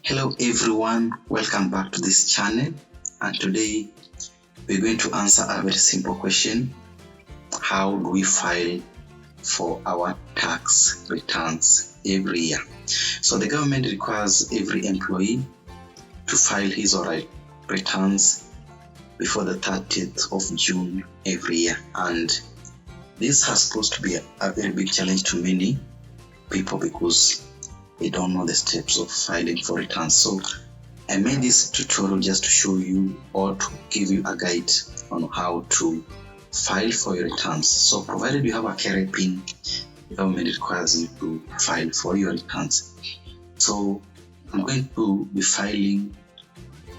Hello everyone, welcome back to this channel, and today we're going to answer a very simple question: how do we file for our tax returns every year? So the government requires every employee to file his or her returns before the 30th of June every year, and this has supposed to be a very big challenge to many people because they don't know the steps of filing for returns. So I made this tutorial just to show you or to give you a guide on how to file for your returns. So provided you have a KRA PIN, the government requires you to file for your returns. So I'm going to be filing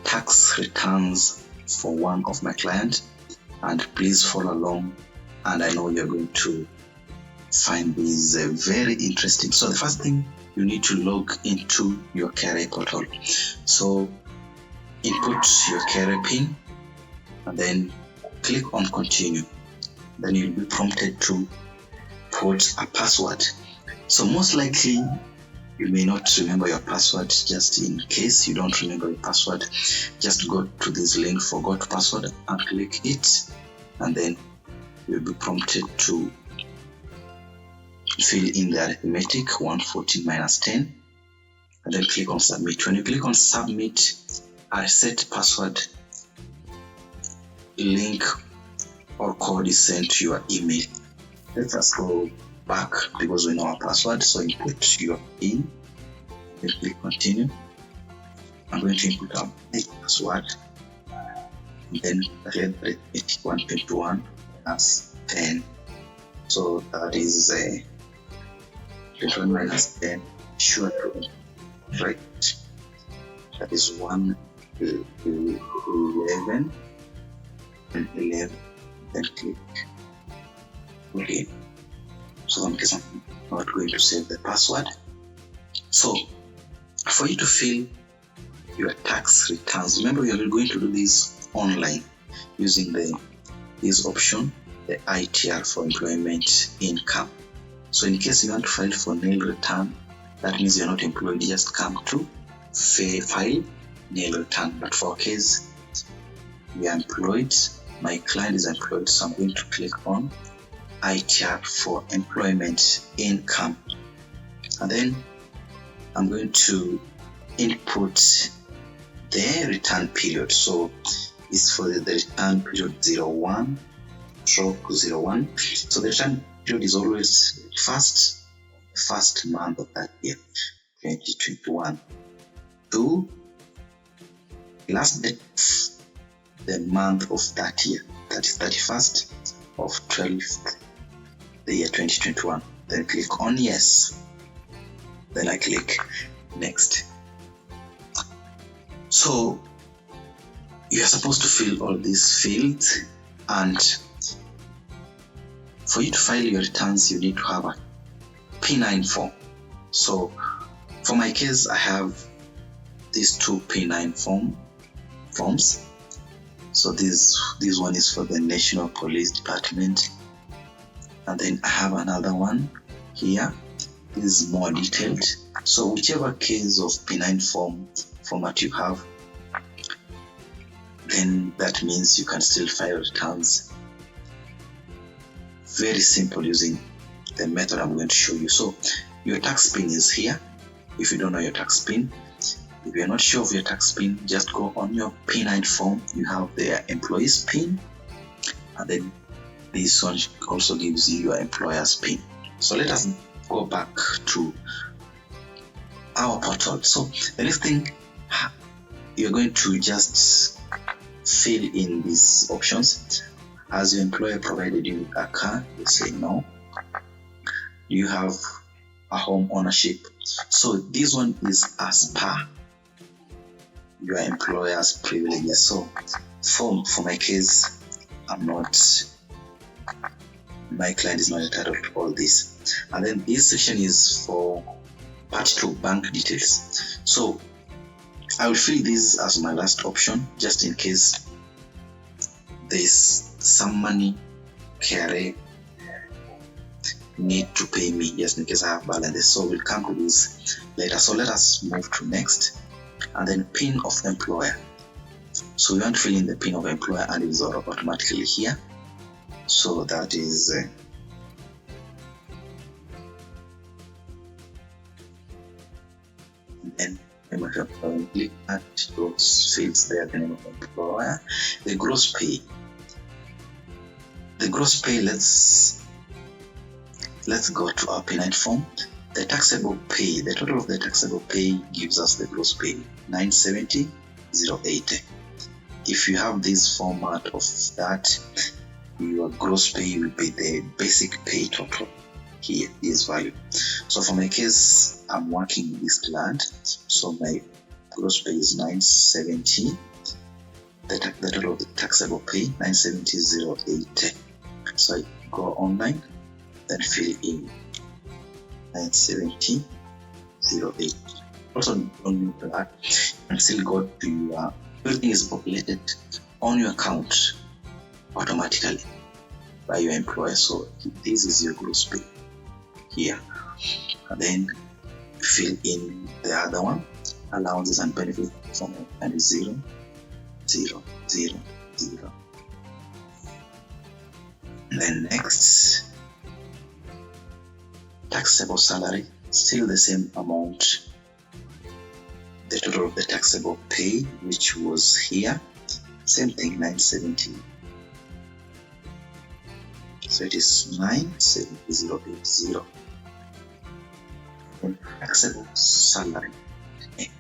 tax returns for one of my clients, and please follow along, and I know you're going to find this very interesting. So the first thing, you need to log into your KRA portal. So input your KRA PIN and then click on continue. Then you'll be prompted to put a password. So most likely you may not remember your password. Just in case you don't remember your password, just go to this link, forgot password, and click it, and then you'll be prompted to fill in the arithmetic 140 minus 10, and then click on submit. When you click on submit, a reset password link or code is sent to your email. Let us go back because we know our password. So input your PIN, then click continue. I'm going to input our password, and then arithmetic 121 minus 10. So that is 21 minus 10, sure to right. That is 1, 11, and 11. Then click OK. So in case I'm not going to save the password. So for you to fill your tax returns, remember you're going to do this online using this option, the ITR for employment income. So in case you want to file for nil return, that means you're not employed, you just come to file nil return. But for our case, we are employed, my client is employed, so I'm going to click on ITR for employment income. And then I'm going to input the return period. So it's for the return period 01/01. So the return period is always first month of that year, 2021, to last date the month of that year, that is 31st of 12th, the year 2021. Then click on yes. Then I click next. So you are supposed to fill all these fields, and for you to file your returns, you need to have a P9 form. So for my case, I have these two P9 forms. So this one is for the National Police Department, and then I have another one here. This is more detailed. So whichever case of P9 format you have, then that means you can still file returns. Very simple using the method I'm going to show you. So your tax PIN is here. If you don't know your tax PIN, if you're not sure of your tax PIN, just go on your P9 form. You have the employee's PIN, and then this one also gives you your employer's PIN. So let us go back to our portal. So the next thing, you're going to just fill in these options. Has your employer provided you a car? You say no. Do you have a home ownership? So this one is as per your employer's privileges. So for my case, my client is not entitled to all this. And then this section is for part 2, bank details. So I will fill this as my last option, just in case there's some money KRA need to pay me, just in case I have balances. So we'll come to this later. So let us move to next. and then PIN of employer. So we want to fill in the PIN of employer, and it's automatically here. So that is then click at those fields there, the name of employer, the gross pay. The gross pay, let's go to our P9 form. The taxable pay, the total of the taxable pay gives us the gross pay, 970,080. If you have this format of that, your gross pay will be the basic pay total. Here is value. So for my case, I'm working in this client, so my gross pay is 970. The total of the taxable pay, 970,080. So I go online, then fill in 970,080. Also, don't need that, and still go to your, everything is populated on your account automatically by your employer. So this is your gross pay here, and then fill in the other one, allowances and benefits from it, and it's 0, 0, 0, 0. Then next, taxable salary, still the same amount, the total of the taxable pay, which was here, same thing, 970. So it is 970,080. And taxable salary. Okay.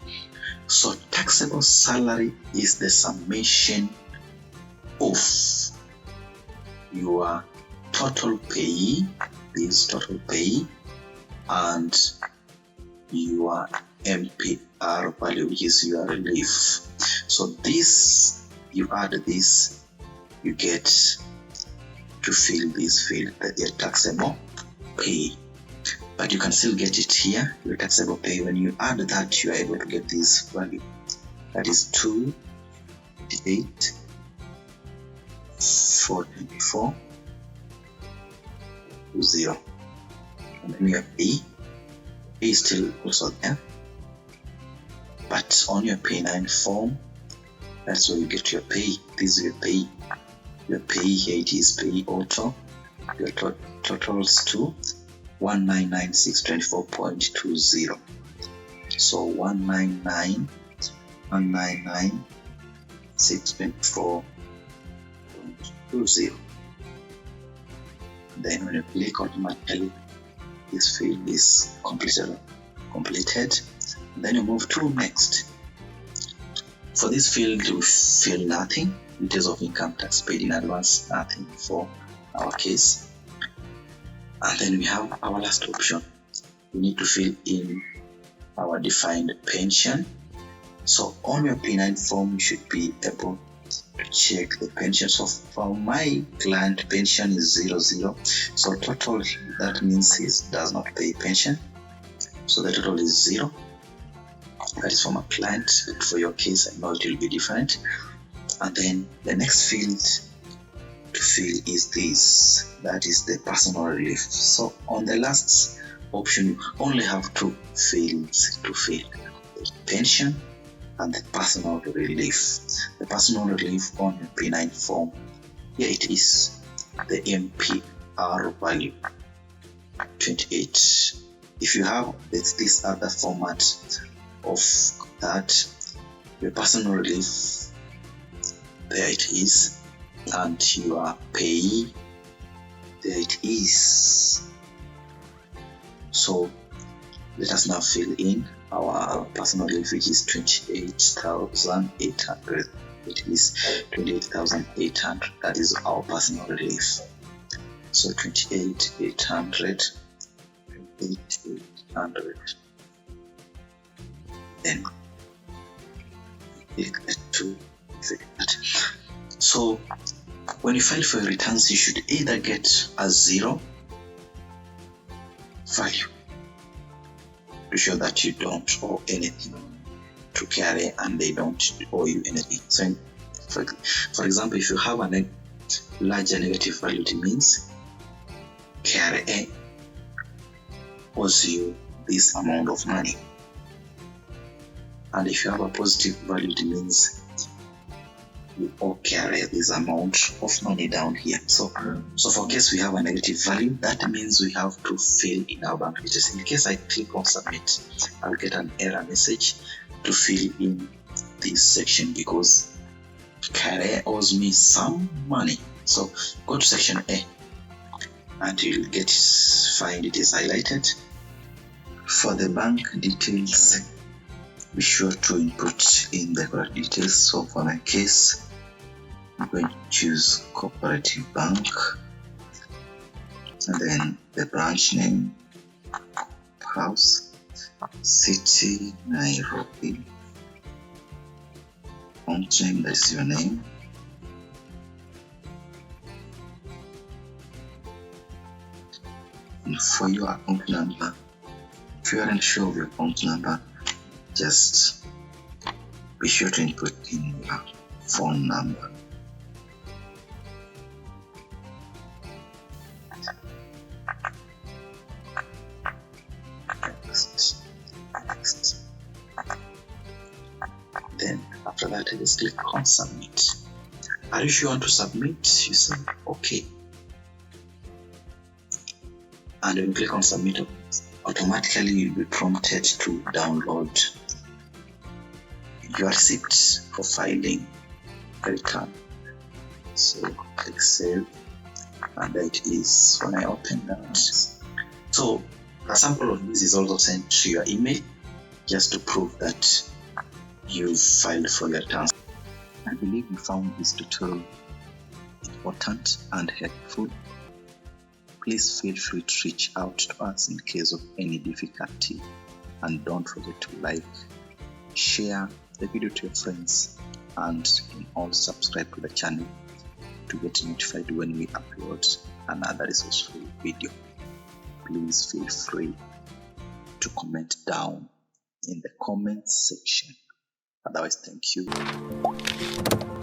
So taxable salary is the summation of your total pay, this total pay, and your MPR value, which is your relief. So this, you add this, you get to fill this field, your taxable pay. But you can still get it here, your taxable pay. When you add that, you are able to get this value. That is 288,424,0. And then your pay is still also there. But on your P9 form, that's where you get your pay. This is your pay. Your pay here, it is pay auto. Your totals to 199,624.20. So 199,624.20. Then when you click, automatically this field is completed. And then you move to next. For this field, we fill nothing. Details of income tax paid in advance, nothing for our case. And then we have our last option. We need to fill in our defined pension. So on your P9 form, you should be able to check the pension. So for my client, pension is 00. So total, that means he does not pay pension. So the total is 0. That is for my client. But for your case, I know it will be different. And then the next field to fill is this, that is the personal relief. So on the last option, you only have two fields to fill: the pension and the personal relief. The personal relief on the P9 form, here it is, the MPR value 28. If you have this other format of that, your personal relief, there it is, and your pay, there it is. So let us now fill in our personal relief, which is 28,800. It is 28,800. That is our personal relief. So 28,800, 28,800. Then click to that. So when you file for your returns, you should either get a 0 value to show that you don't owe anything to KRA and they don't owe you anything. So for example, if you have a larger negative value, it means KRA owes you this amount of money. And if you have a positive value, it means you owe KRA this amount of money down here. So for case we have a negative value, that means we have to fill in our bank details. In case I click on submit, I'll get an error message to fill in this section because KRA owes me some money. So go to section A and you'll find it is highlighted. For the bank details, be sure to input in the correct details. So for my case, I'm going to choose Cooperative Bank, and then the branch name, house, city, Nairobi, account name, that is your name, and for your account number, if you aren't sure of your account number, just be sure to input in your phone number. Next. Then after that, I just click on submit. Are you sure you want to submit? You say okay. And when you click on submit, automatically you'll be prompted to download your receipt for filing a return. So click save, and there it is when I open that. So a sample of this is also sent to your email just to prove that you filed for your returns. I believe you found this tutorial important and helpful. Please feel free to reach out to us in case of any difficulty, and don't forget to like, share the video to your friends, and also subscribe to the channel to get notified when we upload another resourceful video. Please feel free to comment down in the comments section. Otherwise, thank you.